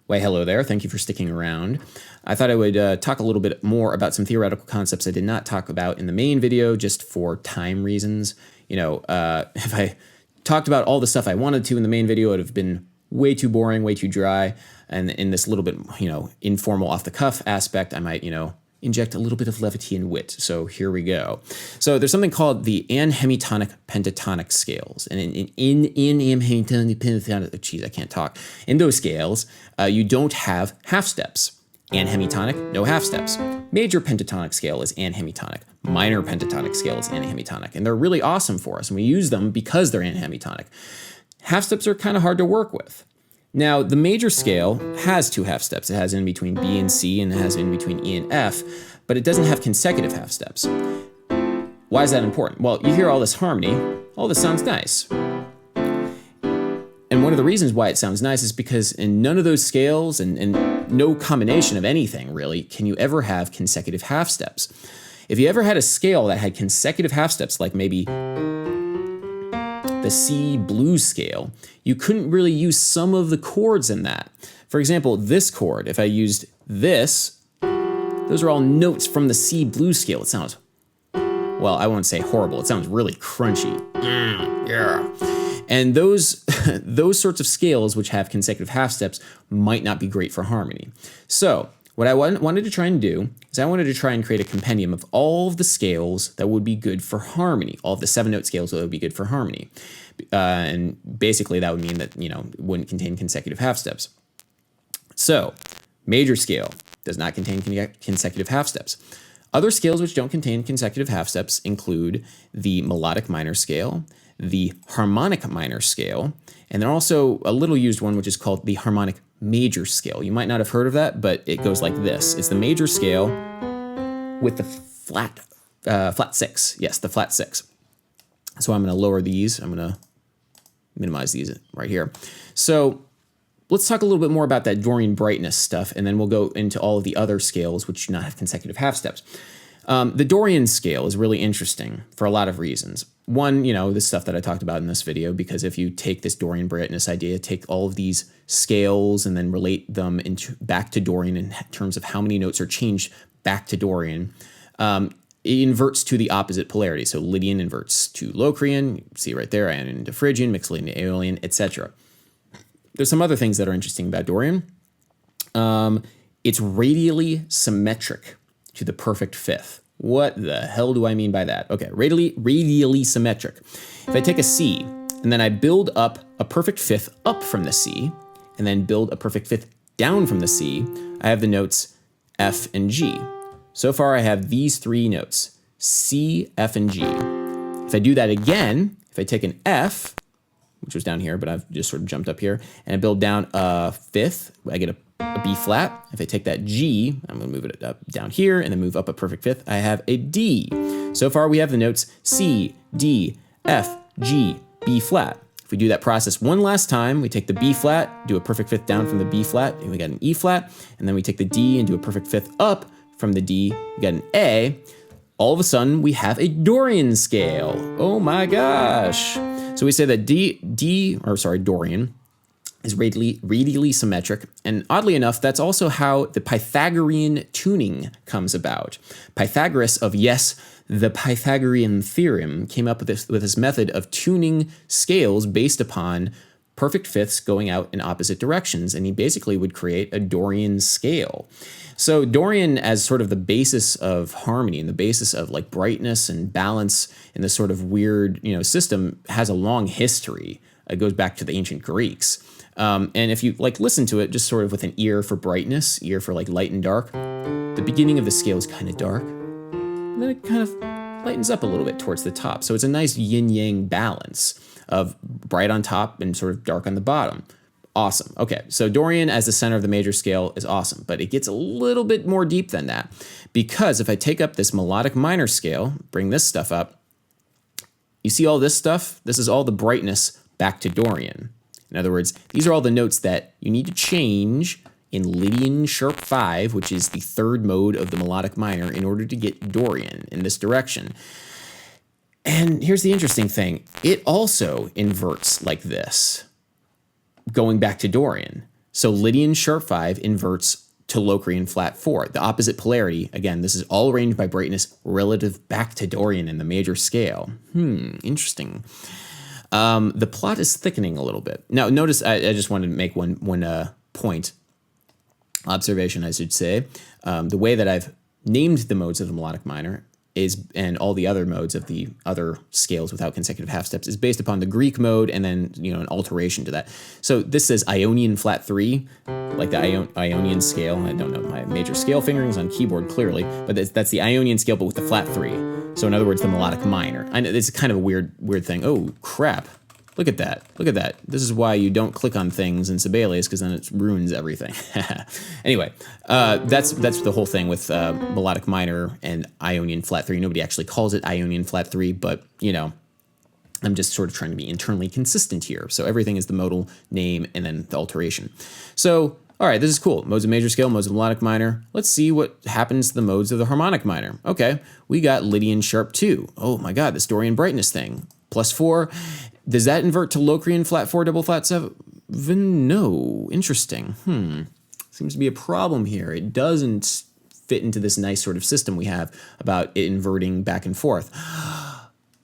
Why, hello there. Thank you for sticking around. I thought I would talk a little bit more about some theoretical concepts I did not talk about in the main video just for time reasons. If I talked about all the stuff I wanted to in the main video, it would have been way too boring, way too dry. And in this little bit, informal off the cuff aspect, I might, inject a little bit of levity and wit. So here we go. So there's something called the anhemitonic pentatonic scales. And in anhemitonic pentatonic, geez, I can't talk. In those scales, you don't have half steps. Anhemitonic, no half steps. Major pentatonic scale is anhemitonic. Minor pentatonic scale is anhemitonic. And they're really awesome for us. And we use them because they're anhemitonic. Half steps are kind of hard to work with. Now, the major scale has two half steps. It has in between B and C, and it has in between E and F, but it doesn't have consecutive half steps. Why is that important? Well, you hear all this harmony, all this sounds nice. And one of the reasons why it sounds nice is because in none of those scales and no combination of anything, really, can you ever have consecutive half steps. If you ever had a scale that had consecutive half steps, like maybe the C blues scale, you couldn't really use some of the chords in that. For example, this chord, if I used this, those are all notes from the C blues scale. It sounds, well, I won't say horrible. It sounds really crunchy. Yeah. And those sorts of scales which have consecutive half steps might not be great for harmony. So what I wanted to try and do is I wanted to try and create a compendium of all of the scales that would be good for harmony, all of the 7-note scales that would be good for harmony. And basically that would mean that, it wouldn't contain consecutive half steps. So major scale does not contain consecutive half steps. Other scales which don't contain consecutive half steps include the melodic minor scale, the harmonic minor scale, and then also a little used one which is called the harmonic major scale. You might not have heard of that, but it goes like this. It's the major scale with the flat 6. Yes, the flat 6. So I'm going to lower these. I'm going to minimize these right here. So let's talk a little bit more about that Dorian brightness stuff, and then we'll go into all of the other scales which do not have consecutive half steps. The Dorian scale is really interesting for a lot of reasons. One, the stuff that I talked about in this video, because if you take this Dorian brightness idea, take all of these scales and then relate them back to Dorian in terms of how many notes are changed back to Dorian, it inverts to the opposite polarity. So Lydian inverts to Locrian, you see right there, Ionian into Phrygian, Mixed Lydian to Aeolian, etc. There's some other things that are interesting about Dorian. It's radially symmetric to the perfect fifth. What the hell do I mean by that? Okay, radially symmetric. If I take a C and then I build up a perfect fifth up from the C and then build a perfect fifth down from the C, I have the notes F and G. So far I have these 3 notes, C, F, and G. If I do that again, if I take an F, which was down here, but I've just sort of jumped up here, and I build down a fifth, I get a B flat. If I take that G, I'm going to move it up down here and then move up a perfect fifth, I have a D. So far we have the notes C, D, F, G, B flat. If we do that process one last time, we take the B flat, do a perfect fifth down from the B flat, and we got an E flat, and then we take the D and do a perfect fifth up from the D, we got an A. All of a sudden we have a Dorian scale. Oh my gosh. So we say that Dorian is radially symmetric, and oddly enough, that's also how the Pythagorean tuning comes about. Pythagoras of, the Pythagorean theorem came up with this method of tuning scales based upon perfect fifths going out in opposite directions, and he basically would create a Dorian scale. So Dorian, as sort of the basis of harmony and the basis of like brightness and balance in this sort of weird, system, has a long history. It goes back to the ancient Greeks. And if you listen to it just sort of with an ear for brightness, ear for light and dark, the beginning of the scale is kind of dark, and then it kind of lightens up a little bit towards the top. So it's a nice yin-yang balance of bright on top and sort of dark on the bottom. Awesome. Okay, so Dorian as the center of the major scale is awesome, but it gets a little bit more deep than that, because if I take up this melodic minor scale, bring this stuff up, you see all this stuff? This is all the brightness back to Dorian. In other words, these are all the notes that you need to change in Lydian sharp 5, which is the 3rd mode of the melodic minor, in order to get Dorian in this direction. And here's the interesting thing. It also inverts like this, going back to Dorian. So Lydian sharp 5 inverts to Locrian flat 4. The opposite polarity, again, this is all arranged by brightness relative back to Dorian in the major scale. Interesting. The plot is thickening a little bit. Now, notice, I just wanted to make one point, observation, I should say. The way that I've named the modes of the melodic minor and all the other modes of the other scales without consecutive half steps is based upon the Greek mode and then, an alteration to that. So this says Ionian flat 3, like the Ionian scale. I don't know my major scale fingerings on keyboard clearly, but that's the Ionian scale, but with the flat 3. So in other words, the melodic minor. I know it's kind of a weird thing. Oh, crap. Look at that. Look at that. This is why you don't click on things in Sibelius, because then it ruins everything. Anyway, that's the whole thing with melodic minor and Ionian flat 3. Nobody actually calls it Ionian flat 3, but, I'm just sort of trying to be internally consistent here. So everything is the modal name and then the alteration. So, all right, this is cool. Modes of major scale, modes of melodic minor. Let's see what happens to the modes of the harmonic minor. Okay, we got Lydian sharp 2. Oh my God, this Dorian brightness thing. +4. Does that invert to Locrian flat 4, double flat 7? No. Interesting. Seems to be a problem here. It doesn't fit into this nice sort of system we have about it inverting back and forth.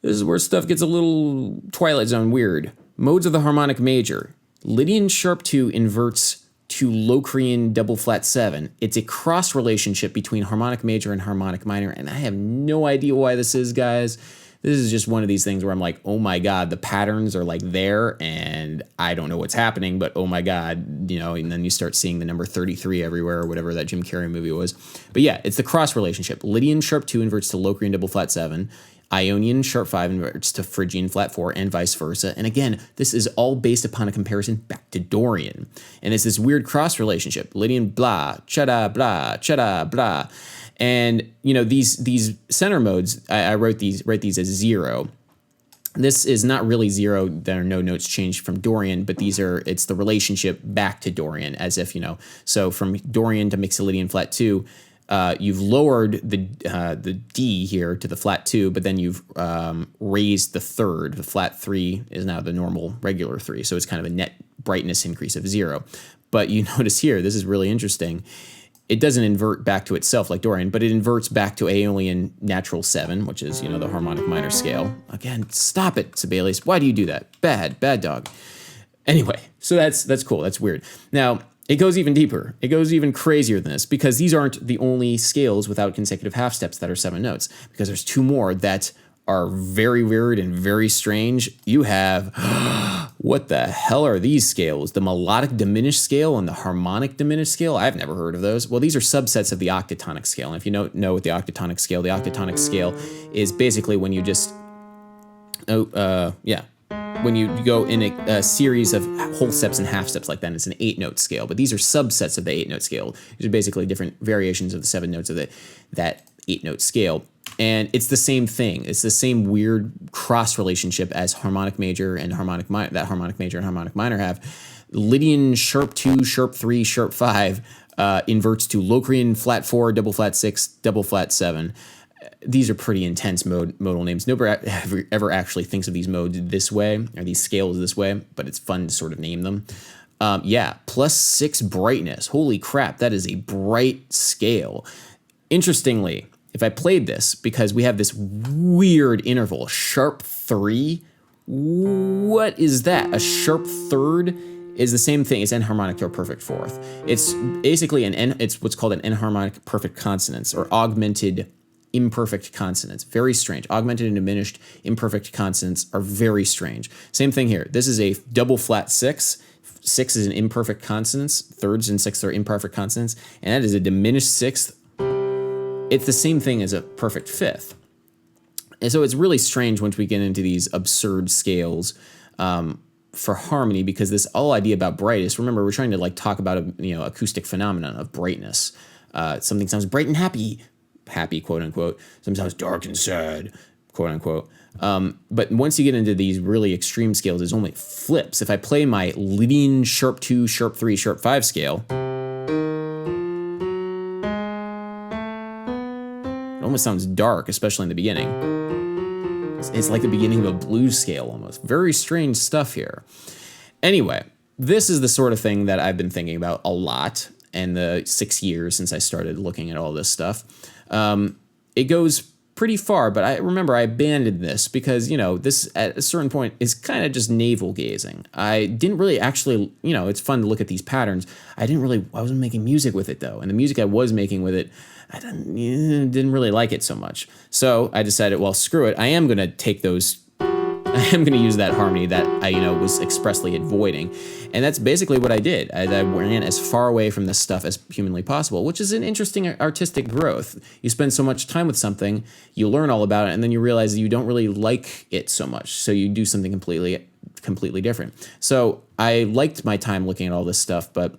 This is where stuff gets a little Twilight Zone weird. Modes of the harmonic major. Lydian sharp 2 inverts to Locrian double flat 7. It's a cross relationship between harmonic major and harmonic minor, and I have no idea why this is, guys. This is just one of these things where I'm like, oh my God, the patterns are like there, and I don't know what's happening, but oh my God, and then you start seeing the number 33 everywhere or whatever that Jim Carrey movie was. But yeah, it's the cross relationship. Lydian sharp 2 inverts to Locrian double flat 7. Ionian sharp 5 inverts to Phrygian flat 4, and vice versa. And again, this is all based upon a comparison back to Dorian. And it's this weird cross relationship. Lydian blah, cha-da, blah, cha-da, blah. And, these center modes, I write these as 0. This is not really 0. There are no notes changed from Dorian, but it's the relationship back to Dorian, as if, so from Dorian to Mixolydian flat 2, you've lowered the D here to the flat 2, but then you've raised the third. The flat 3 is now the normal regular 3, so it's kind of a net brightness increase of 0. But you notice here, this is really interesting. It doesn't invert back to itself like Dorian, but it inverts back to Aeolian natural 7, which is, the harmonic minor scale. Again, stop it, Sibelius. Why do you do that? Bad dog. Anyway, so that's cool. That's weird. Now, it goes even deeper. It goes even crazier than this, because these aren't the only scales without consecutive half steps that are 7 notes, because there's 2 more that are very weird and very strange. You have, what the hell are these scales? The melodic diminished scale and the harmonic diminished scale? I've never heard of those. Well, these are subsets of the octatonic scale. And if you know what the octatonic scale is basically when you just, when you go in a series of whole steps and half steps like that, it's an 8-note scale. But these are subsets of the 8-note scale. These are basically different variations of the 7 notes of that 8-note scale. And it's the same thing. It's the same weird cross relationship as harmonic major and harmonic minor, that harmonic major and harmonic minor have. Lydian sharp 2, sharp 3, sharp 5 inverts to Locrian flat 4, double flat 6, double flat 7. These are pretty intense modal names. Nobody ever actually thinks of these modes this way, or these scales this way, but it's fun to sort of name them. +6 brightness. Holy crap, that is a bright scale. Interestingly, if I played this, because we have this weird interval, sharp 3, what is that? A sharp third is the same thing as enharmonic to a perfect fourth. It's basically it's what's called an enharmonic perfect consonance, or augmented imperfect consonants. Very strange. Augmented and diminished imperfect consonants are very strange. Same thing here. This is a double flat 6. 6 is an imperfect consonants. Thirds and sixths are imperfect consonants. And that is a diminished sixth. It's the same thing as a perfect fifth. And so it's really strange once we get into these absurd scales for harmony, because this whole idea about brightness, remember, we're trying to talk about acoustic phenomenon of brightness. Something sounds bright and happy, quote unquote. Something sounds dark and sad, quote unquote. But once you get into these really extreme scales, there's only flips. If I play my Lydian sharp 2, sharp 3, sharp 5 scale, it almost sounds dark, especially in the beginning. It's like the beginning of a blues scale almost. Very strange stuff here. Anyway, this is the sort of thing that I've been thinking about a lot in the 6 years since I started looking at all this stuff. It goes pretty far, but I remember I abandoned this because, this at a certain point is kind of just navel gazing. I didn't really actually, it's fun to look at these patterns. I wasn't making music with it though. And the music I was making with it, I didn't really like it so much. So I decided, well, screw it. I am going to take those I am going to use that harmony that I, was expressly avoiding. And that's basically what I did. I ran as far away from this stuff as humanly possible, which is an interesting artistic growth. You spend so much time with something, you learn all about it, and then you realize that you don't really like it so much. So you do something completely different. So I liked my time looking at all this stuff, but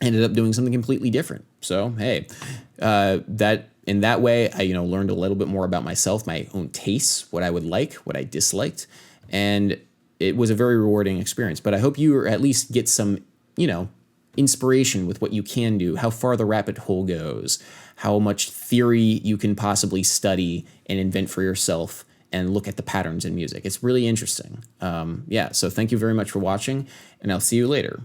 ended up doing something completely different. So, hey, in that way, I learned a little bit more about myself, my own tastes, what I would like, what I disliked, and it was a very rewarding experience. But I hope you at least get some, inspiration with what you can do, how far the rabbit hole goes, how much theory you can possibly study and invent for yourself, and look at the patterns in music. It's really interesting. So thank you very much for watching, and I'll see you later.